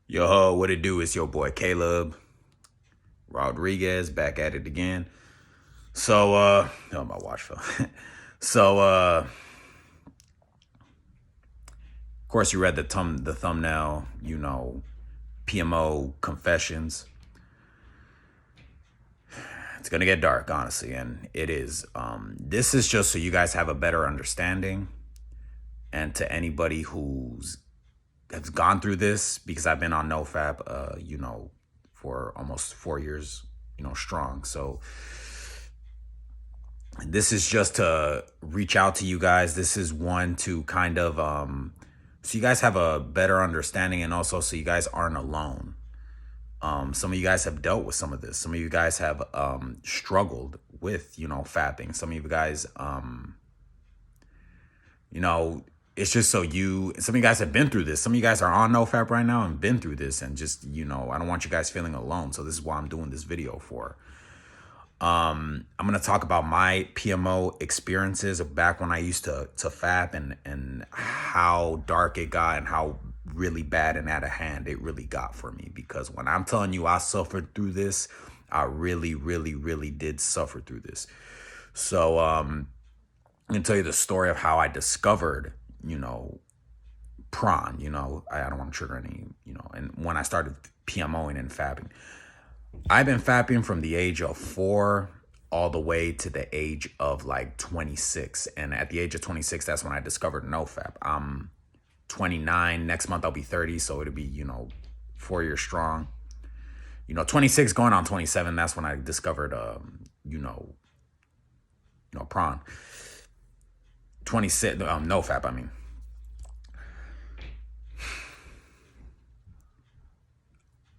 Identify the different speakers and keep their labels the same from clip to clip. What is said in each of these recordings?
Speaker 1: Yo, what it do? It's your boy Caleb Rodriguez back at it again. Oh, my watch fell. so, of course, you read the thumbnail. Pmo Confessions. It's gonna get dark, honestly, and it is. This is just so you guys have a better understanding, and to anybody who's has gone through this, because I've been on NoFap, for almost 4 years, strong. So this is just to reach out to you guys. This is one to kind of so you guys have a better understanding, and also so you guys aren't alone. Some of you guys have dealt with some of this. Some of you guys have struggled with, fapping. Some of you guys, it's just some of you guys have been through this. Some of you guys are on NoFap right now and been through this, and just, I don't want you guys feeling alone. So this is why I'm doing this video for. I'm gonna talk about my PMO experiences of back when I used to fap, and how dark it got and how really bad and out of hand it really got for me. Because when I'm telling you I suffered through this, I really, really, really did suffer through this. So I'm gonna tell you the story of how I discovered, prawn. I don't want to trigger any, and when I started PMOing and fapping. I've been fapping from the age of 4 all the way to the age of like 26. And at the age of 26, that's when I discovered NoFap. I'm 29. Next month I'll be 30, so it'll be, 4 years strong. 26 going on 27, that's when I discovered prawn. 26 NoFap, I mean.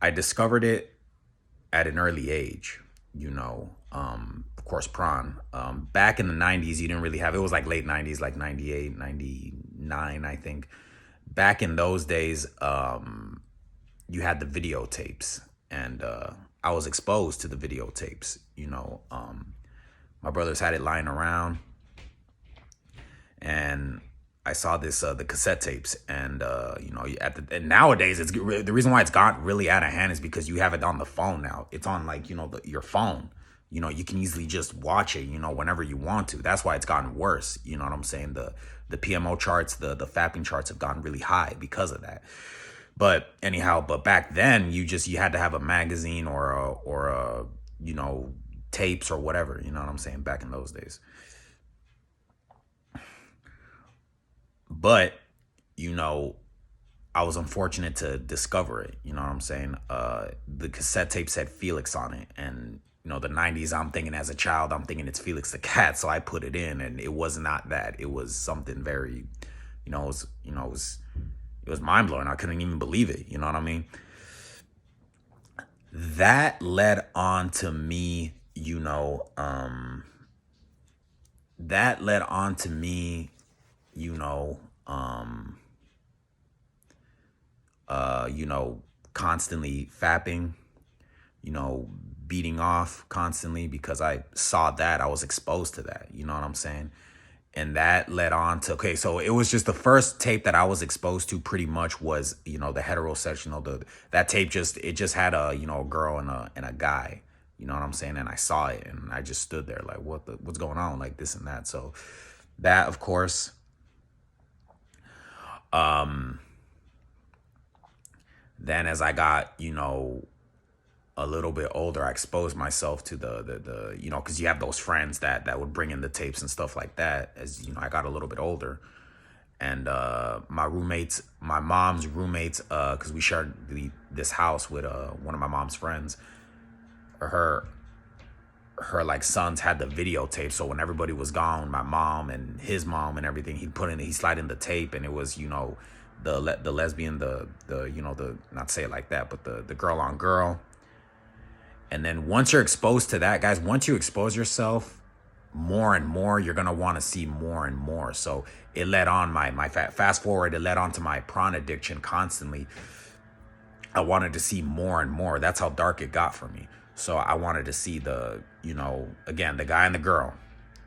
Speaker 1: I discovered it at an early age, of course, prawn. Back in the 90s, you didn't really have, it was like late 90s, like 98, 99, I think. Back in those days, you had the videotapes, and I was exposed to the videotapes. My brothers had it lying around, and I saw this the cassette tapes, and and nowadays it's the reason why it's got really out of hand is because you have it on the phone now. It's on like your phone. You can easily just watch it whenever you want to. That's why it's gotten worse. You know what I'm saying? The PMO charts, the fapping charts have gotten really high because of that. But anyhow, back then you had to have a magazine or a tapes or whatever. You know what I'm saying? Back in those days. But, I was unfortunate to discover it. You know what I'm saying? The cassette tape said Felix on it. And, the 90s, I'm thinking as a child, I'm thinking it's Felix the Cat. So I put it in, and it was not that. It was something very, it was mind blowing. I couldn't even believe it. You know what I mean? That led on to me, that led on to me, constantly fapping, beating off constantly, because I saw that. I was exposed to that. You know what I'm saying? And that led on to, okay, so it was just the first tape that I was exposed to pretty much was, the heterosexual, that tape just had a, a girl and a guy, you know what I'm saying? And I saw it, and I just stood there like, what's going on? Like this and that. So that, of course, then as I got, a little bit older, I exposed myself to the because you have those friends that would bring in the tapes and stuff like that. As I got a little bit older, and my mom's roommates, because we shared this house with one of my mom's friends, her like sons had the videotape. So when everybody was gone, my mom and his mom and everything, he'd slide in the tape, and it was the lesbian, the not say it like that, but the girl on girl. And then once you're exposed to that, guys, once you expose yourself more and more, you're gonna want to see more and more. So it led on my fast forward, it led on to my prawn addiction constantly. I wanted to see more and more. That's how dark it got for me. So I wanted to see the, again, the guy and the girl,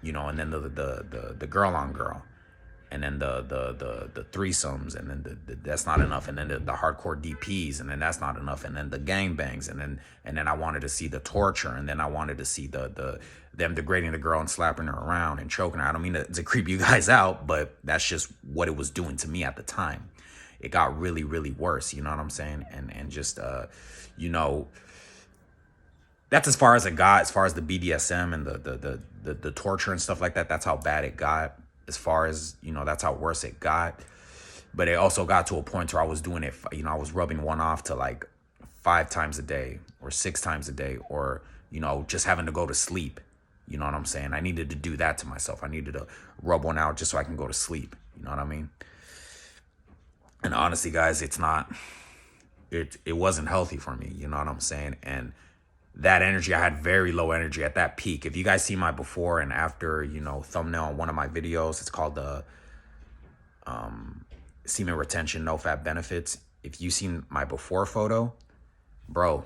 Speaker 1: and then the girl on girl. and then the threesomes, and then that's not enough, and then the hardcore DPs, and then that's not enough, and then the gangbangs, and then I wanted to see the torture, and then I wanted to see the them degrading the girl and slapping her around and choking her. I don't mean to creep you guys out, but that's just what it was doing to me at the time. It got really, really worse, you know what I'm saying? And just you know, that's as far as it got, as far as the BDSM and the torture and stuff like that. That's how bad it got. As far as, you know, that's how worse it got. But it also got to a point where I was doing it, you know, I was rubbing one off to like 5 times a day or 6 times a day, or, you know, just having to go to sleep. You know what I'm saying? I needed to do that to myself. I needed to rub one out just so I can go to sleep. You know what I mean? And honestly, guys, it wasn't healthy for me. You know what I'm saying? And that energy, I had very low energy at that peak. If you guys see my before and after, you know, thumbnail on one of my videos, it's called the semen retention no fap benefits. If you seen my before photo, bro,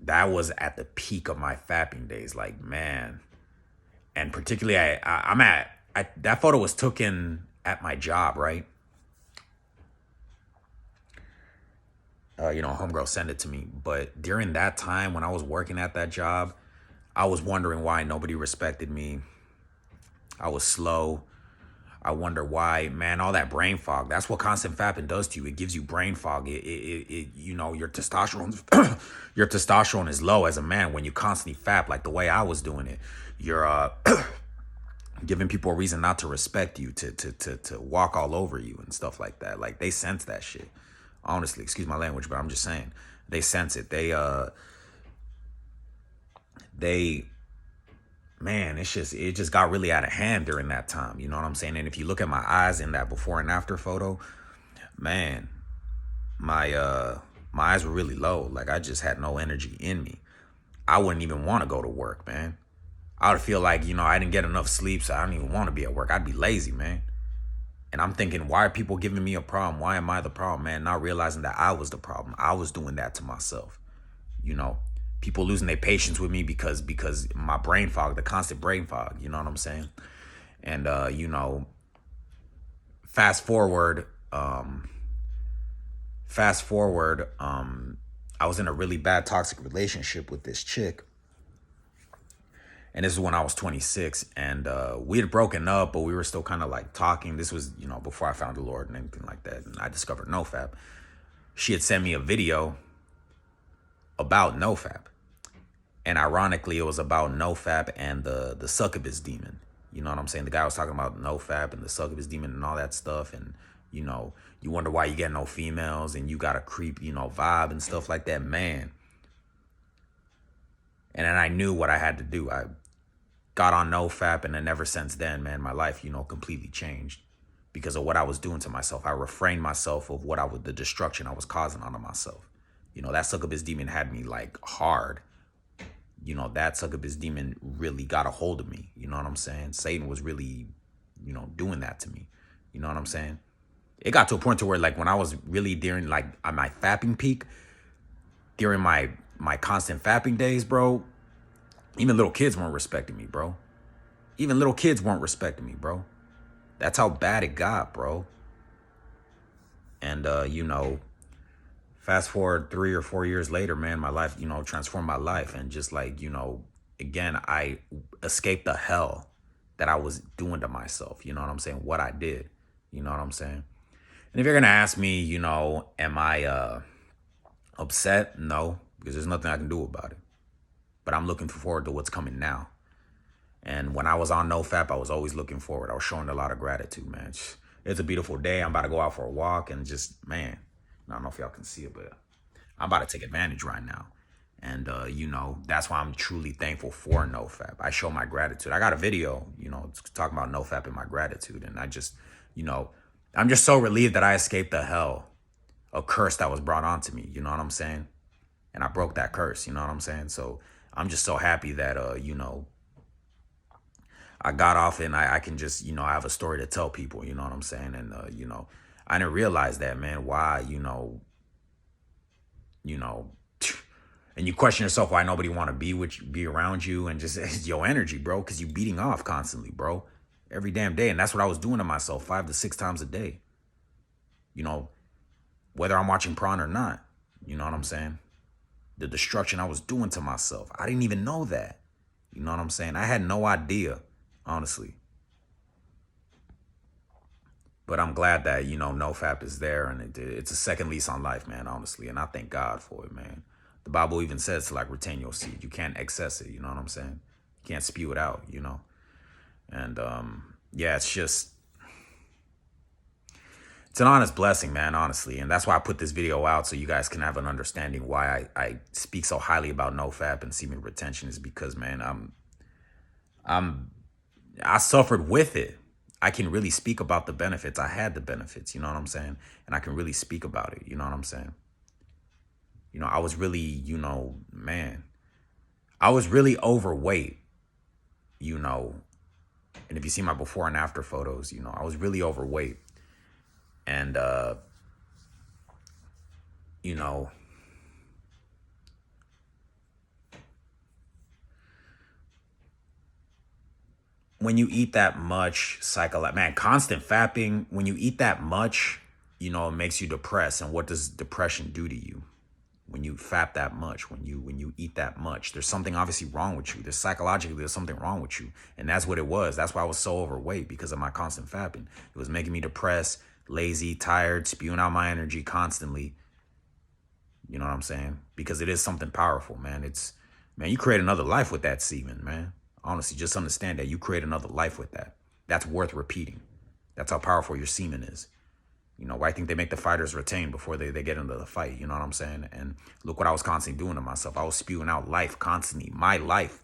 Speaker 1: that was at the peak of my fapping days. Like, man. And particularly, that photo was taken at my job, right? You know, homegirl sent it to me. But during that time when I was working at that job, I was wondering why nobody respected me. I was slow. I wonder why, man, all that brain fog. That's what constant fapping does to you. It gives you brain fog. You know, your testosterone, your testosterone is low as a man when you constantly fap like the way I was doing it. You're giving people a reason not to respect you, to walk all over you and stuff like that. Like, they sense that shit. Honestly, excuse my language, but I'm just saying, they sense it. Man, it just got really out of hand during that time. You know what I'm saying? And if you look at my eyes in that before and after photo, man, my eyes were really low. Like, I just had no energy in me. I wouldn't even want to go to work, man. I would feel like, you know, I didn't get enough sleep, so I don't even want to be at work. I'd be lazy, man. And I'm thinking, why are people giving me a problem? Why am I the problem, man? Not realizing that I was the problem. I was doing that to myself. You know, people losing their patience with me because my brain fog, the constant brain fog, you know what I'm saying? And, you know, fast forward, I was in a really bad toxic relationship with this chick. And this is when I was 26, and we had broken up, but we were still kind of like talking. This was, you know, before I found the Lord and anything like that. And I discovered NoFap. She had sent me a video about NoFap. And ironically, it was about NoFap and the succubus demon. You know what I'm saying? The guy was talking about NoFap and the succubus demon and all that stuff. And, you know, you wonder why you get no females and you got a creep, you know, vibe and stuff like that. Man. And then I knew what I had to do. I got on NoFap, and then ever since then, man, my life, you know, completely changed because of what I was doing to myself. I refrained myself of the destruction I was causing onto myself. You know, that succubus demon had me like hard. You know, that succubus demon really got a hold of me. You know what I'm saying? Satan was really, you know, doing that to me. You know what I'm saying? It got to a point to where, like, when I was really during like on my fapping peak, during my constant fapping days, bro, even little kids weren't respecting me, bro. Even little kids weren't respecting me, bro. That's how bad it got, bro. And, you know, fast forward 3 or 4 years later, man, my life, you know, transformed my life. And just like, you know, again, I escaped the hell that I was doing to myself. You know what I'm saying? What I did. You know what I'm saying? And if you're going to ask me, you know, am I upset? No, because there's nothing I can do about it. But I'm looking forward to what's coming now. And when I was on NoFap, I was always looking forward. I was showing a lot of gratitude, man. It's a beautiful day. I'm about to go out for a walk and just, man, I don't know if y'all can see it, but I'm about to take advantage right now. And, you know, that's why I'm truly thankful for NoFap. I show my gratitude. I got a video, you know, talking about NoFap and my gratitude. And I just, you know, I'm just so relieved that I escaped the hell, a curse that was brought onto me. You know what I'm saying? And I broke that curse. You know what I'm saying? So I'm just so happy that, you know, I got off and I can just, you know, I have a story to tell people, you know what I'm saying? And, you know, I didn't realize that, man, why, you know, And you question yourself why nobody want to be around you, and just it's your energy, bro, because you beating off constantly, bro, every damn day. And that's what I was doing to myself 5 to 6 times a day. You know, whether I'm watching porn or not, you know what I'm saying? The destruction I was doing to myself. I didn't even know that. You know what I'm saying? I had no idea, honestly. But I'm glad that, you know, NoFap is there, and it's a second lease on life, man, honestly. And I thank God for it, man. The Bible even says to, like, retain your seed. You can't excess it, you know what I'm saying? You can't spew it out, you know? And, yeah, it's an honest blessing, man, honestly. And that's why I put this video out, so you guys can have an understanding why I speak so highly about NoFap and semen retention, is because, man, I suffered with it. I can really speak about the benefits. I had the benefits, you know what I'm saying? And I can really speak about it, you know what I'm saying? You know, I was really, you know, man, I was really overweight, you know. And if you see my before and after photos, you know, I was really overweight. And, you know, when you eat that much, man, constant fapping, when you eat that much, you know, it makes you depressed. And what does depression do to you? When you fap that much, when you eat that much, there's something obviously wrong with you. There's something wrong with you. And that's what it was. That's why I was so overweight, because of my constant fapping. It was making me depressed, lazy, tired, spewing out my energy constantly. You know what I'm saying? Because it is something powerful, man. Man, you create another life with that semen, man. Honestly, just understand that you create another life with that. That's worth repeating. That's how powerful your semen is. You know, I think they make the fighters retain before they get into the fight. You know what I'm saying? And look what I was constantly doing to myself. I was spewing out life constantly, my life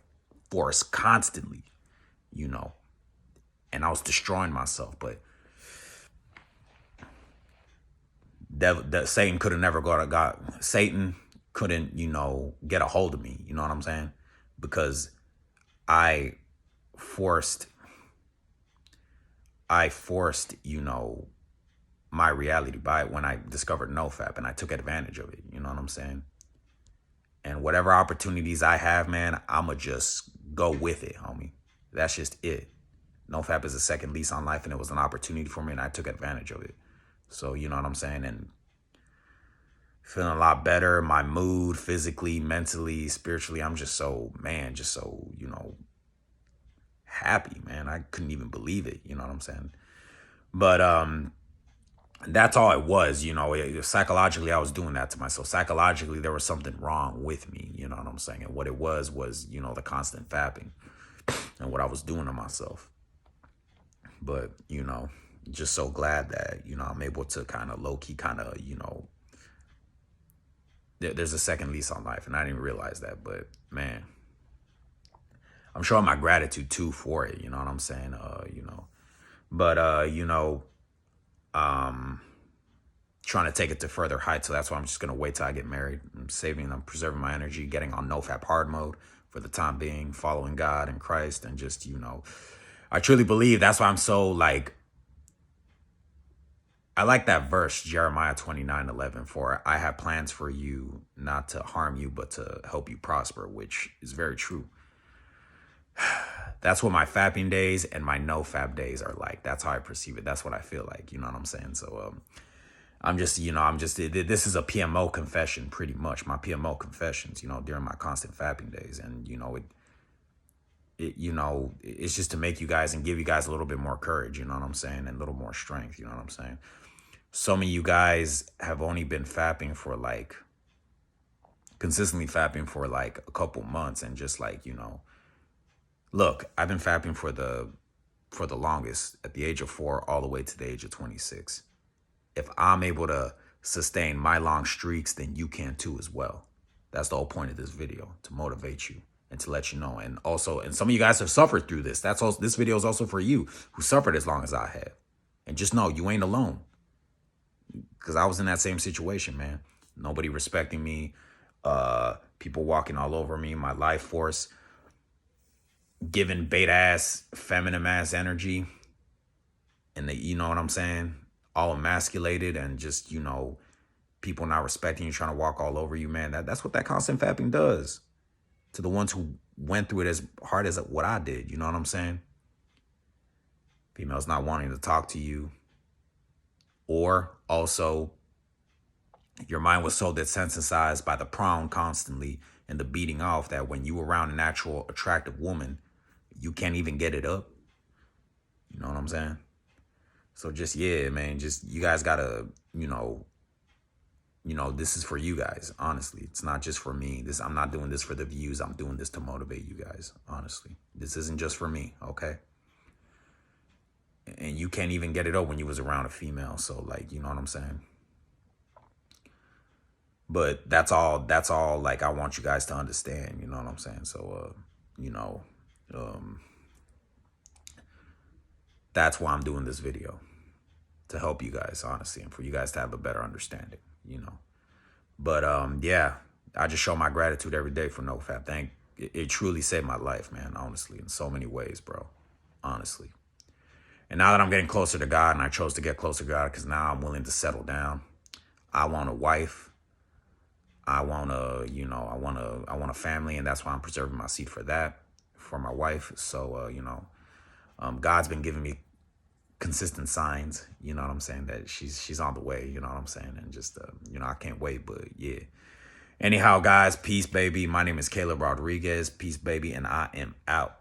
Speaker 1: force constantly, you know, and I was destroying myself. But that Satan could have never Satan couldn't, you know, get a hold of me. You know what I'm saying? Because I forced, you know, my reality by it when I discovered NoFap, and I took advantage of it. You know what I'm saying? And whatever opportunities I have, man, I'ma just go with it, homie. That's just it. NoFap is a second lease on life, and it was an opportunity for me, and I took advantage of it. So, you know what I'm saying? And feeling a lot better. My mood, physically, mentally, spiritually, I'm just so, man, you know, happy, man. I couldn't even believe it. You know what I'm saying? But, that's all it was, you know. Psychologically, I was doing that to myself. Psychologically, there was something wrong with me, you know what I'm saying? And what it was, you know, the constant fapping and what I was doing to myself. But, you know, just so glad that, you know, I'm able to kind of low-key kind of, you know, there's a second lease on life, and I didn't realize that. But, man, I'm showing my gratitude, too, for it, you know what I'm saying? You know, but, you know, trying to take it to further heights. So that's why I'm just going to wait till I get married. I'm preserving my energy, getting on NoFap hard mode for the time being, following God and Christ. And just, you know, I truly believe that's why I'm so, like, I like that verse, Jeremiah 29:11, for I have plans for you, not to harm you, but to help you prosper, which is very true. That's what my fapping days and my NoFap days are like. That's how I perceive it. That's what I feel like. You know what I'm saying? So, this is a PMO confession, pretty much. My PMO confessions, you know, during my constant fapping days. And, you know, you know, it's just to make you guys and give you guys a little bit more courage, you know what I'm saying? And a little more strength, you know what I'm saying? Some of you guys have only been fapping for like, consistently fapping for like a couple months, and just like, you know, look, I've been fapping for the longest, at the age of 4 all the way to the age of 26. If I'm able to sustain my long streaks, then you can too as well. That's the whole point of this video, to motivate you and to let you know. And also, and some of you guys have suffered through this. This video is also for you who suffered as long as I have. And just know you ain't alone. Because I was in that same situation, man. Nobody respecting me. People walking all over me. My life force giving beta ass, feminine ass energy. And you know what I'm saying? All emasculated, and just, you know, people not respecting you, trying to walk all over you, man, that's what that constant fapping does to the ones who went through it as hard as what I did. You know what I'm saying? Females not wanting to talk to you, or also your mind was so desensitized by the prong constantly and the beating off that when you around an actual attractive woman, you can't even get it up. You know what I'm saying? So just, yeah, man, just, you guys gotta, this is for you guys, honestly. It's not just for me. I'm not doing this for the views. I'm doing this to motivate you guys, honestly. This isn't just for me, okay? And you can't even get it up when you was around a female. So, like, you know what I'm saying? But that's all, like, I want you guys to understand, you know what I'm saying? So, that's why I'm doing this video, to help you guys, honestly, and for you guys to have a better understanding, But, yeah, I just show my gratitude every day for NoFap. It truly saved my life, man, honestly, in so many ways, bro, honestly. And now that I'm getting closer to God, and I chose to get closer to God because now I'm willing to settle down. I want a wife. I want a family, and that's why I'm preserving my seed for that, for my wife. So, God's been giving me consistent signs, you know what I'm saying, that she's on the way, you know what I'm saying, and just, I can't wait, but yeah. Anyhow, guys, peace, baby. My name is Caleb Rodriguez. Peace, baby, and I am out.